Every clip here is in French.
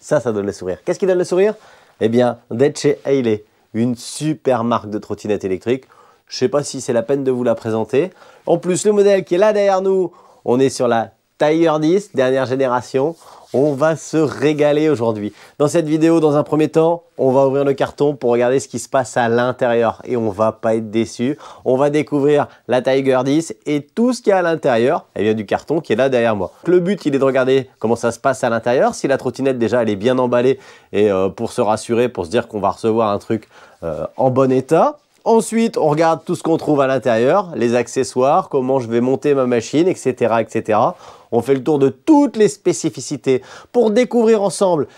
Ça donne le sourire. Qu'est-ce qui donne le sourire? Eh bien, d'être chez Hailey, une super marque de trottinette électrique. Je ne sais pas si c'est la peine de vous la présenter. En plus, le modèle qui est là derrière nous, on est sur la Tiger 10, dernière génération. On va se régaler aujourd'hui. Dans cette vidéo, dans un premier temps, on va ouvrir le carton pour regarder ce qui se passe à l'intérieur. Et on va pas être déçu. On va découvrir la Tiger 10 et tout ce qu'il y a à l'intérieur. Elle vient du carton qui est là derrière moi. Le but, il est de regarder comment ça se passe à l'intérieur. Si la trottinette, déjà, elle est bien emballée. Et pour se rassurer, pour se dire qu'on va recevoir un truc en bon état. Ensuite, on regarde tout ce qu'on trouve à l'intérieur, les accessoires, comment je vais monter ma machine, etc., etc. On fait le tour de toutes les spécificités pour découvrir ensemble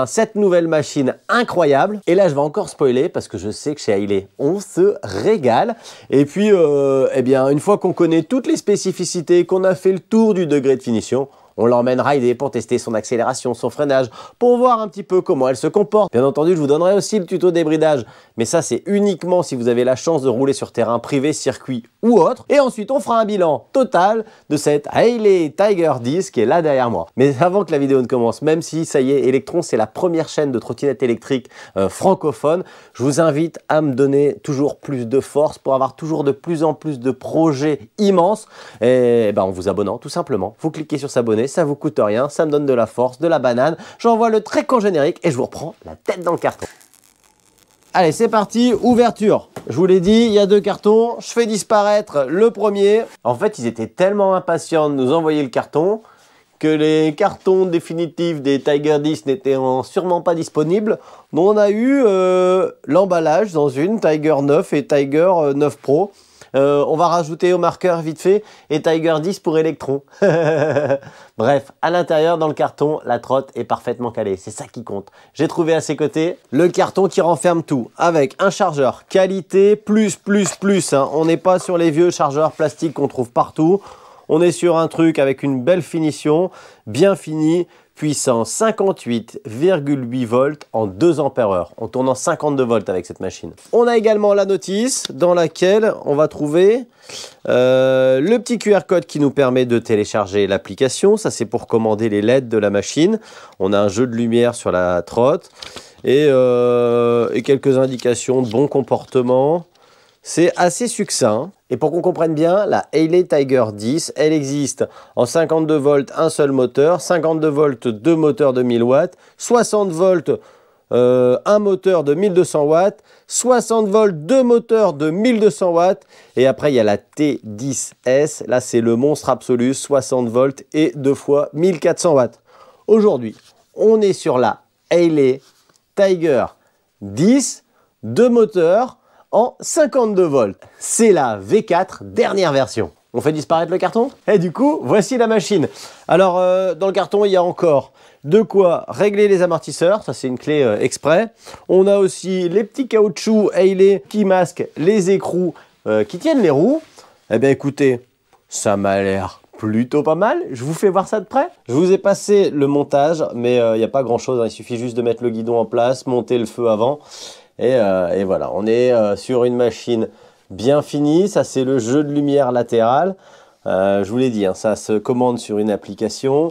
cette nouvelle machine incroyable. Et là, je vais encore spoiler parce que je sais que chez Hailey, on se régale. Et puis, une fois qu'on connaît toutes les spécificités, qu'on a fait le tour du degré de finition, on l'emmène rider pour tester son accélération, son freinage, pour voir un petit peu comment elle se comporte. Bien entendu, je vous donnerai aussi le tuto débridage, mais ça, c'est uniquement si vous avez la chance de rouler sur terrain privé, circuit ou autre. Et ensuite, on fera un bilan total de cette Hailey Tiger 10 qui est là derrière moi. Mais avant que la vidéo ne commence, même si, ça y est, Electron, c'est la première chaîne de trottinette électrique francophone, je vous invite à me donner toujours plus de force pour avoir toujours de plus en plus de projets immenses. Et en vous abonnant, tout simplement. Vous cliquez sur s'abonner. Ça vous coûte rien, ça me donne de la force, de la banane. J'envoie le très con générique et je vous reprends la tête dans le carton. Allez, c'est parti, ouverture. Je vous l'ai dit, il y a deux cartons. Je fais disparaître le premier. En fait, ils étaient tellement impatients de nous envoyer le carton que les cartons définitifs des Tiger 10 n'étaient sûrement pas disponibles. Donc on a eu l'emballage dans une Tiger 9 et Tiger 9 Pro. On va rajouter au marqueur vite fait et Tiger 10 pour Electron. Bref, à l'intérieur, dans le carton, la trotte est parfaitement calée. C'est ça qui compte. J'ai trouvé à ses côtés le carton qui renferme tout avec un chargeur qualité plus. Hein. On n'est pas sur les vieux chargeurs plastiques qu'on trouve partout. On est sur un truc avec une belle finition, bien fini, puissance 58,8 volts en 2 ampères-heure. On tourne en 52 volts avec cette machine. On a également la notice dans laquelle on va trouver le petit QR code qui nous permet de télécharger l'application. Ça, c'est pour commander les LED de la machine. On a un jeu de lumière sur la trotte et quelques indications de bon comportement. C'est assez succinct. Et pour qu'on comprenne bien, la Hailey Tiger 10, elle existe en 52 volts, un seul moteur, 52 volts, deux moteurs de 1000 watts, 60 volts, un moteur de 1200 watts, 60 volts, deux moteurs de 1200 watts. Et après, il y a la T10S. Là, c'est le monstre absolu, 60 volts et 2 fois 1400 watts. Aujourd'hui, on est sur la Hailey Tiger 10, deux moteurs, en 52 volts. C'est la V4 dernière version. On fait disparaître le carton et du coup, voici la machine. Alors, dans le carton, il y a encore de quoi régler les amortisseurs. Ça, c'est une clé exprès. On a aussi les petits caoutchoucs Hailey qui masquent les écrous qui tiennent les roues. Eh bien, écoutez, ça m'a l'air plutôt pas mal. Je vous fais voir ça de près. Je vous ai passé le montage, mais il n'y a pas grand-chose. Hein. Il suffit juste de mettre le guidon en place, monter le feu avant. Et voilà, on est sur une machine bien finie. Ça, c'est le jeu de lumière latéral. Je vous l'ai dit, hein, ça se commande sur une application.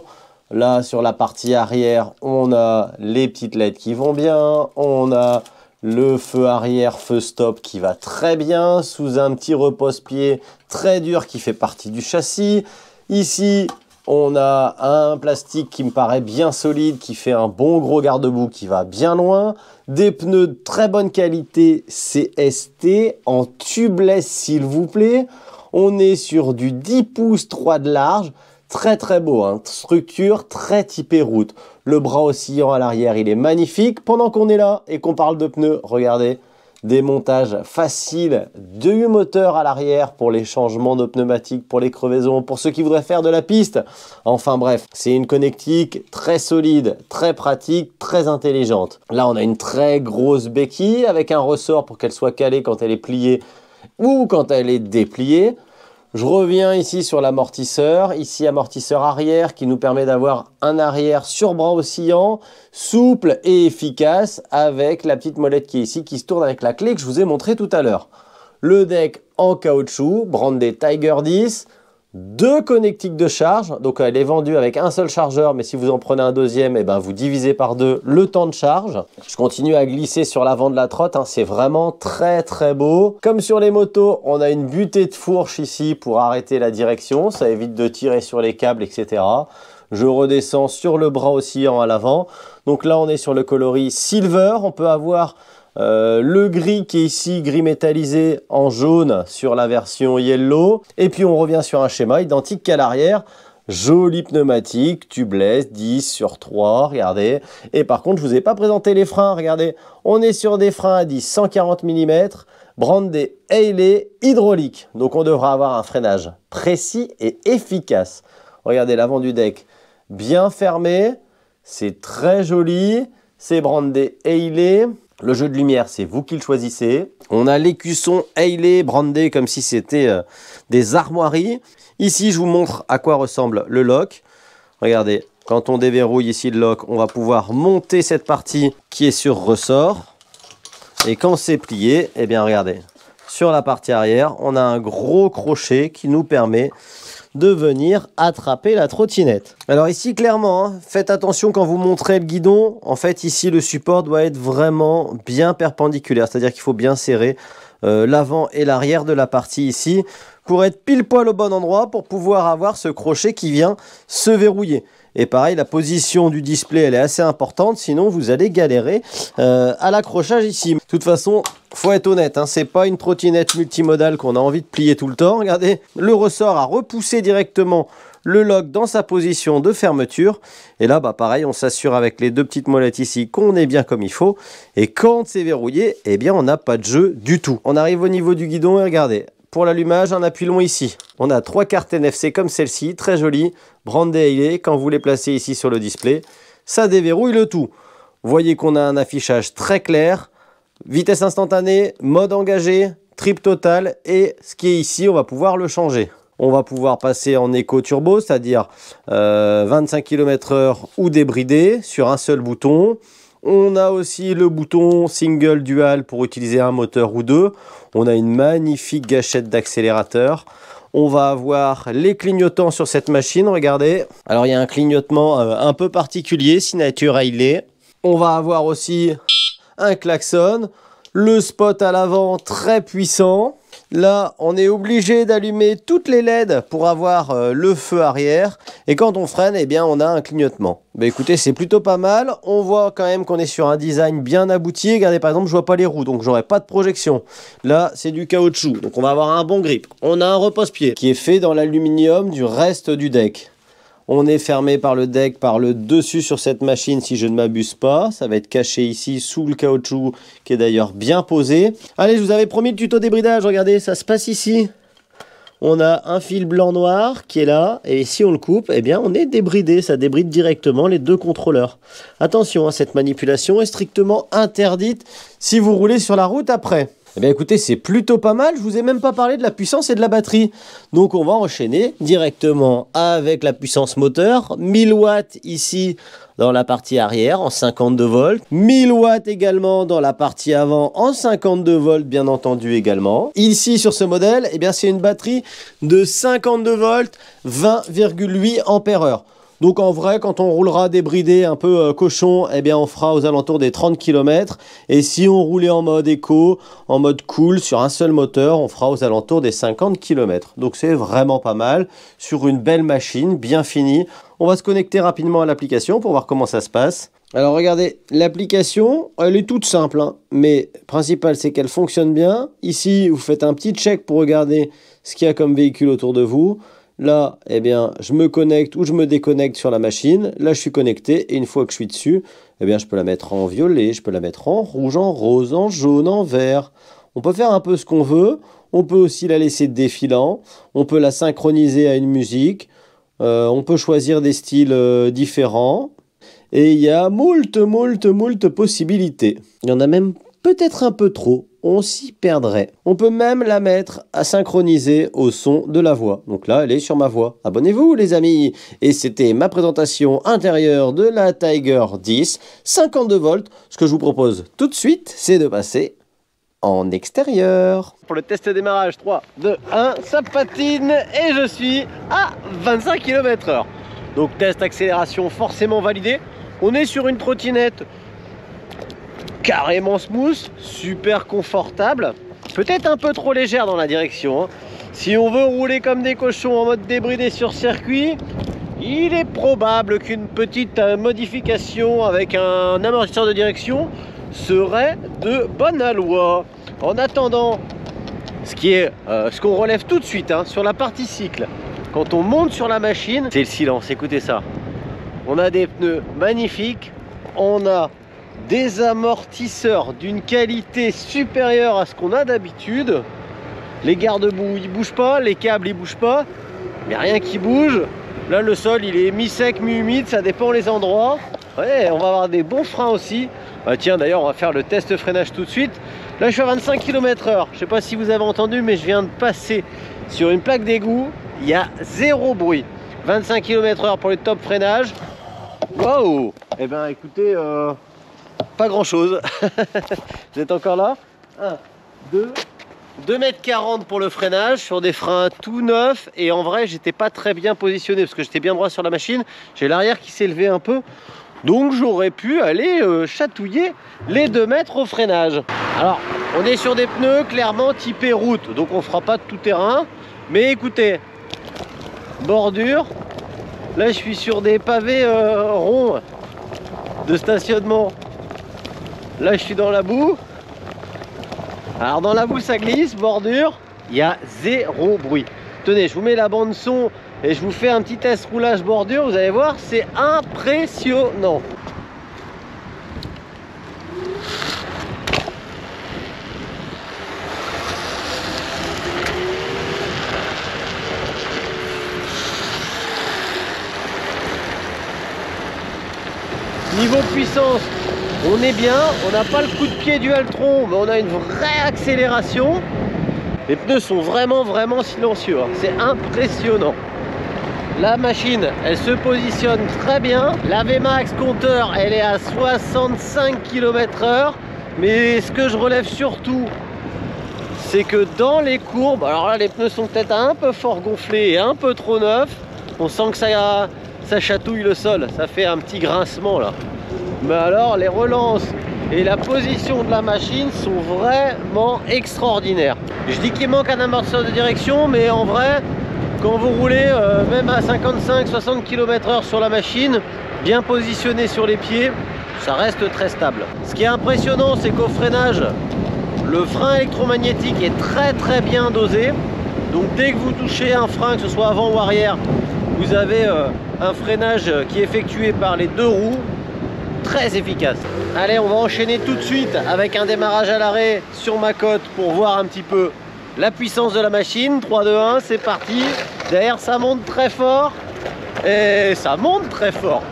Là, sur la partie arrière, on a les petites LED qui vont bien. On a le feu arrière, feu stop qui va très bien. Sous un petit repose-pied très dur qui fait partie du châssis. Ici, on a un plastique qui me paraît bien solide, qui fait un bon gros garde-boue qui va bien loin. Des pneus de très bonne qualité CST en tubeless s'il vous plaît. On est sur du 10 pouces 3 de large. Très beau, hein. Structure très typée route. Le bras oscillant à l'arrière, il est magnifique. Pendant qu'on est là et qu'on parle de pneus, regardez. Des montages faciles, du moteur à l'arrière pour les changements de pneumatiques, pour les crevaisons, pour ceux qui voudraient faire de la piste. Enfin bref, c'est une connectique très solide, très pratique, très intelligente. Là, on a une très grosse béquille avec un ressort pour qu'elle soit calée quand elle est pliée ou quand elle est dépliée. Je reviens ici sur l'amortisseur, ici amortisseur arrière qui nous permet d'avoir un arrière sur bras oscillant, souple et efficace avec la petite molette qui est ici, qui se tourne avec la clé que je vous ai montré tout à l'heure. Le deck en caoutchouc, brandé Tiger 10, 2 connectiques de charge. Donc elle est vendue avec un seul chargeur, mais si vous en prenez un deuxième, et ben vous divisez par 2 le temps de charge. Je continue à glisser sur l'avant de la trotte, hein. C'est vraiment très très beau. Comme sur les motos, on a une butée de fourche ici pour arrêter la direction. Ça évite de tirer sur les câbles, etc. Je redescends sur le bras oscillant à l'avant. Donc là, on est sur le coloris Silver. On peut avoir le gris qui est ici, gris métallisé en jaune sur la version Yellow. Et puis on revient sur un schéma identique qu'à l'arrière. Joli pneumatique, tubeless, 10/3, regardez. Et par contre, je ne vous ai pas présenté les freins, regardez. On est sur des freins à 10, 140 mm, brandés Haley hydraulique. Donc on devra avoir un freinage précis et efficace. Regardez l'avant du deck, bien fermé. C'est très joli. C'est brandé Haley. Le jeu de lumière, c'est vous qui le choisissez. On a l'écusson Haley brandé comme si c'était des armoiries. Ici, je vous montre à quoi ressemble le lock. Regardez, quand on déverrouille ici le lock, on va pouvoir monter cette partie qui est sur ressort. Et quand c'est plié, eh bien regardez, sur la partie arrière, on a un gros crochet qui nous permet de venir attraper la trottinette. Alors ici, clairement, hein, faites attention quand vous montrez le guidon. En fait, ici, le support doit être vraiment bien perpendiculaire. C'est-à-dire qu'il faut bien serrer l'avant et l'arrière de la partie ici pour être pile poil au bon endroit pour pouvoir avoir ce crochet qui vient se verrouiller. Et pareil, la position du display, elle est assez importante, sinon vous allez galérer à l'accrochage ici. De toute façon, faut être honnête, hein, c'est pas une trottinette multimodale qu'on a envie de plier tout le temps. Regardez, le ressort a repoussé directement le lock dans sa position de fermeture. Et là, bah pareil, on s'assure avec les 2 petites molettes ici qu'on est bien comme il faut. Et quand c'est verrouillé, eh bien, on n'a pas de jeu du tout. On arrive au niveau du guidon et regardez. Pour l'allumage, un appui long ici. On a 3 cartes NFC comme celle-ci, très jolie, brandées Haley. Quand vous les placez ici sur le display, ça déverrouille le tout. Vous voyez qu'on a un affichage très clair, vitesse instantanée, mode engagé, trip total, et ce qui est ici, on va pouvoir le changer. On va pouvoir passer en éco turbo, c'est-à-dire 25 km/h ou débridé sur un seul bouton. On a aussi le bouton single dual pour utiliser un moteur ou 2. On a une magnifique gâchette d'accélérateur. On va avoir les clignotants sur cette machine, regardez. Alors il y a un clignotement un peu particulier, signature Haley. On va avoir aussi un klaxon. Le spot à l'avant très puissant. Là, on est obligé d'allumer toutes les LED pour avoir le feu arrière. Et quand on freine, eh bien, on a un clignotement. Bah, écoutez, c'est plutôt pas mal. On voit quand même qu'on est sur un design bien abouti. Regardez, par exemple, je vois pas les roues, donc j'aurai pas de projection. Là, c'est du caoutchouc, donc on va avoir un bon grip. On a un repose-pied qui est fait dans l'aluminium du reste du deck. On est fermé par le deck, par le dessus sur cette machine si je ne m'abuse pas. Ça va être caché ici sous le caoutchouc qui est d'ailleurs bien posé. Allez, je vous avais promis le tuto débridage. Regardez, ça se passe ici. On a un fil blanc-noir qui est là. Et si on le coupe, eh bien on est débridé. Ça débride directement les 2 contrôleurs. Attention, hein, cette manipulation est strictement interdite si vous roulez sur la route après. Eh bien écoutez, c'est plutôt pas mal, je vous ai même pas parlé de la puissance et de la batterie. Donc on va enchaîner directement avec la puissance moteur. 1000 watts ici dans la partie arrière en 52 volts. 1000 watts également dans la partie avant en 52 volts bien entendu également. Ici sur ce modèle, eh bien c'est une batterie de 52 volts, 20,8 ampères-heure. Donc en vrai, quand on roulera débridé un peu cochon, eh bien on fera aux alentours des 30 km. Et si on roulait en mode éco, en mode cool, sur un seul moteur, on fera aux alentours des 50 km. Donc c'est vraiment pas mal, sur une belle machine, bien finie. On va se connecter rapidement à l'application pour voir comment ça se passe. Alors regardez, l'application, elle est toute simple, hein, mais le principal c'est qu'elle fonctionne bien. Ici, vous faites un petit check pour regarder ce qu'il y a comme véhicule autour de vous. Là, eh bien, je me connecte ou je me déconnecte sur la machine. Là, je suis connecté et une fois que je suis dessus, eh bien, je peux la mettre en violet, je peux la mettre en rouge, en rose, en jaune, en vert. On peut faire un peu ce qu'on veut. On peut aussi la laisser défilant. On peut la synchroniser à une musique. On peut choisir des styles différents. Et il y a moult possibilités. Il y en a même peut-être un peu trop. On s'y perdrait. On peut même la mettre à synchroniser au son de la voix. Donc là, elle est sur ma voix. Abonnez-vous les amis. Et c'était ma présentation intérieure de la Tiger 10, 52 volts. Ce que je vous propose tout de suite, c'est de passer en extérieur. Pour le test démarrage, 3, 2, 1, ça patine et je suis à 25 km/h. Donc test accélération forcément validé. On est sur une trottinette carrément smooth, super confortable, peut-être un peu trop légère dans la direction, hein. Si on veut rouler comme des cochons en mode débridé sur circuit, il est probable qu'une petite modification avec un amortisseur de direction serait de bonne loi. En attendant, ce qu'on relève tout de suite, hein, sur la partie cycle, quand on monte sur la machine, c'est le silence, écoutez ça. On a des pneus magnifiques, on a des amortisseurs d'une qualité supérieure à ce qu'on a d'habitude. Les garde-boue ils bougent pas, les câbles ils bougent pas, il n'y a rien qui bouge. Là le sol il est mi-sec, mi-humide, ça dépend les endroits. Ouais, on va avoir des bons freins aussi. Bah, tiens, d'ailleurs on va faire le test freinage tout de suite. Là je suis à 25 km/h, je sais pas si vous avez entendu, mais je viens de passer sur une plaque d'égout, il y a zéro bruit. 25 km/h pour le top freinage. Waouh! Eh ben écoutez, pas grand chose. Vous êtes encore là? 1, 2, 2,40 m pour le freinage sur des freins tout neufs, et en vrai j'étais pas très bien positionné parce que j'étais bien droit sur la machine. J'ai l'arrière qui s'est levé un peu, donc j'aurais pu aller chatouiller les 2 mètres au freinage. Alors on est sur des pneus clairement typés route, donc on fera pas de tout terrain, mais écoutez, bordure, là je suis sur des pavés ronds de stationnement. Là je suis dans la boue. Alors dans la boue ça glisse, bordure, il y a zéro bruit. Tenez, je vous mets la bande son et je vous fais un petit test roulage bordure, vous allez voir, c'est impressionnant. Niveau puissance, on est bien, on n'a pas le coup de pied du Altron, mais on a une vraie accélération. Les pneus sont vraiment silencieux, hein. C'est impressionnant. La machine, elle se positionne très bien. La VMAX compteur, elle est à 65 km/h. Mais ce que je relève surtout, c'est que dans les courbes, alors là les pneus sont peut-être un peu fort gonflés et un peu trop neufs. On sent que ça chatouille le sol, ça fait un petit grincement là. Mais alors les relances et la position de la machine sont vraiment extraordinaires. Je dis qu'il manque un amortisseur de direction, mais en vrai, quand vous roulez même à 55-60 km/h sur la machine, bien positionné sur les pieds, ça reste très stable. Ce qui est impressionnant, c'est qu'au freinage, le frein électromagnétique est très bien dosé. Donc dès que vous touchez un frein, que ce soit avant ou arrière, vous avez un freinage qui est effectué par les 2 roues, très efficace. Allez, on va enchaîner tout de suite avec un démarrage à l'arrêt sur ma côte pour voir un petit peu la puissance de la machine. 3, 2, 1, c'est parti. Derrière ça monte très fort et ça monte très fort.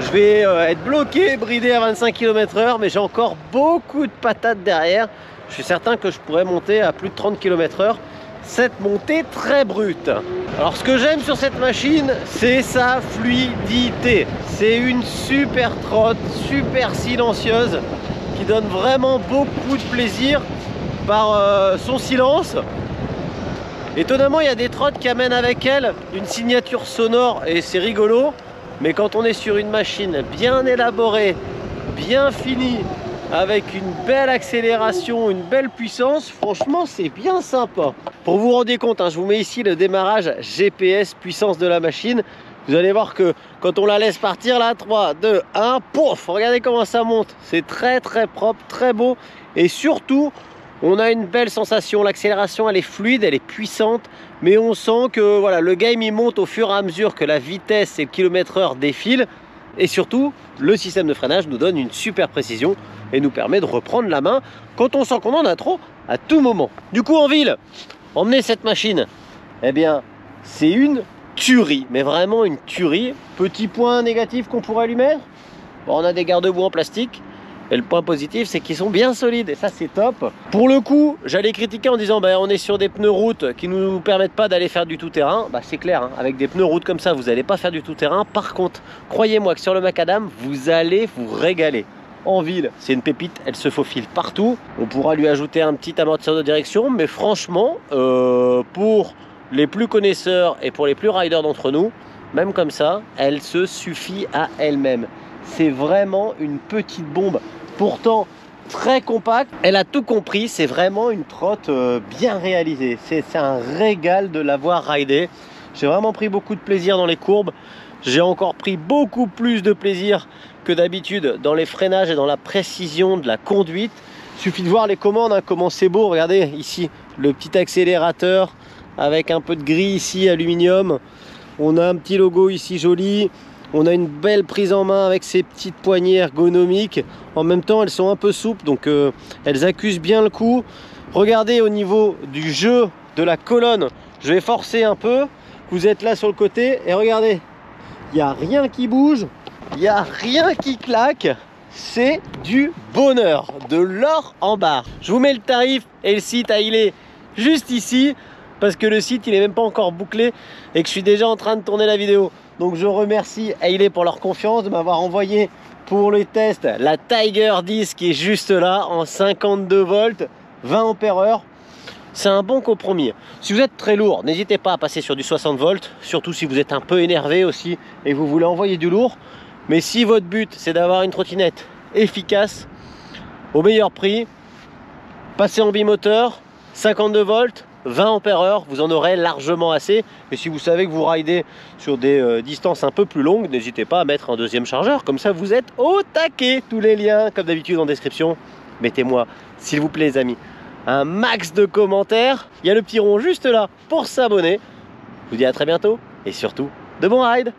Je vais être bloqué, bridé à 25 km/h, mais j'ai encore beaucoup de patates derrière. Je suis certain que je pourrais monter à plus de 30 km/h. Cette montée très brute. Alors ce que j'aime sur cette machine, c'est sa fluidité. C'est une super trotte, super silencieuse, qui donne vraiment beaucoup de plaisir par son silence. Étonnamment, il y a des trottes qui amènent avec elles une signature sonore et c'est rigolo. Mais quand on est sur une machine bien élaborée, bien finie, avec une belle accélération, une belle puissance, franchement c'est bien sympa. Pour vous rendre compte, hein, je vous mets ici le démarrage GPS puissance de la machine. Vous allez voir que quand on la laisse partir là, 3, 2, 1, pouf, regardez comment ça monte. C'est très propre, très beau, et surtout on a une belle sensation. L'accélération elle est fluide, elle est puissante, mais on sent que voilà, le game il monte au fur et à mesure que la vitesse et le km/h défilent. Et surtout, le système de freinage nous donne une super précision et nous permet de reprendre la main quand on sent qu'on en a trop à tout moment. Du coup, en ville, emmener cette machine, eh bien, c'est une tuerie, mais vraiment une tuerie. Petit point négatif qu'on pourrait lui mettre, bon, on a des garde-boue en plastique. Et le point positif, c'est qu'ils sont bien solides et ça c'est top. Pour le coup, j'allais critiquer en disant bah, on est sur des pneus route qui ne nous permettent pas d'aller faire du tout-terrain. Bah, c'est clair, hein, avec des pneus route comme ça, vous n'allez pas faire du tout-terrain. Par contre, croyez-moi que sur le macadam, vous allez vous régaler. en ville, c'est une pépite, elle se faufile partout. On pourra lui ajouter un petit amortisseur de direction, mais franchement, pour les plus connaisseurs et pour les plus riders d'entre nous, même comme ça, elle se suffit à elle-même. C'est vraiment une petite bombe, pourtant très compacte. Elle a tout compris, c'est vraiment une trotte bien réalisée. C'est un régal de l'avoir ridée. J'ai vraiment pris beaucoup de plaisir dans les courbes. J'ai encore pris beaucoup plus de plaisir que d'habitude dans les freinages et dans la précision de la conduite. Il suffit de voir les commandes, hein, comment c'est beau. Regardez ici, le petit accélérateur avec un peu de gris ici, aluminium. On a un petit logo ici joli. On a une belle prise en main avec ces petites poignées ergonomiques. En même temps, elles sont un peu souples, donc elles accusent bien le coup. Regardez au niveau du jeu de la colonne. Je vais forcer un peu. Vous êtes là sur le côté et regardez. Il n'y a rien qui bouge. Il n'y a rien qui claque. C'est du bonheur. De l'or en barre. Je vous mets le tarif et le site à Ilé juste ici. Parce que le site il est même pas encore bouclé et que je suis déjà en train de tourner la vidéo. Donc je remercie Hailey pour leur confiance de m'avoir envoyé pour les tests la Tiger 10 qui est juste là en 52 volts, 20 ampères-heure. C'est un bon compromis. Si vous êtes très lourd, n'hésitez pas à passer sur du 60 volts, surtout si vous êtes un peu énervé aussi et vous voulez envoyer du lourd. Mais si votre but c'est d'avoir une trottinette efficace, au meilleur prix, passez en bimoteur, 52 volts, 20 ampères-heure, vous en aurez largement assez. Et si vous savez que vous ridez sur des distances un peu plus longues, n'hésitez pas à mettre un deuxième chargeur. Comme ça, vous êtes au taquet. Tous les liens, comme d'habitude, en description. Mettez-moi, s'il vous plaît, les amis, un max de commentaires. Il y a le petit rond juste là pour s'abonner. Je vous dis à très bientôt. Et surtout, de bons rides!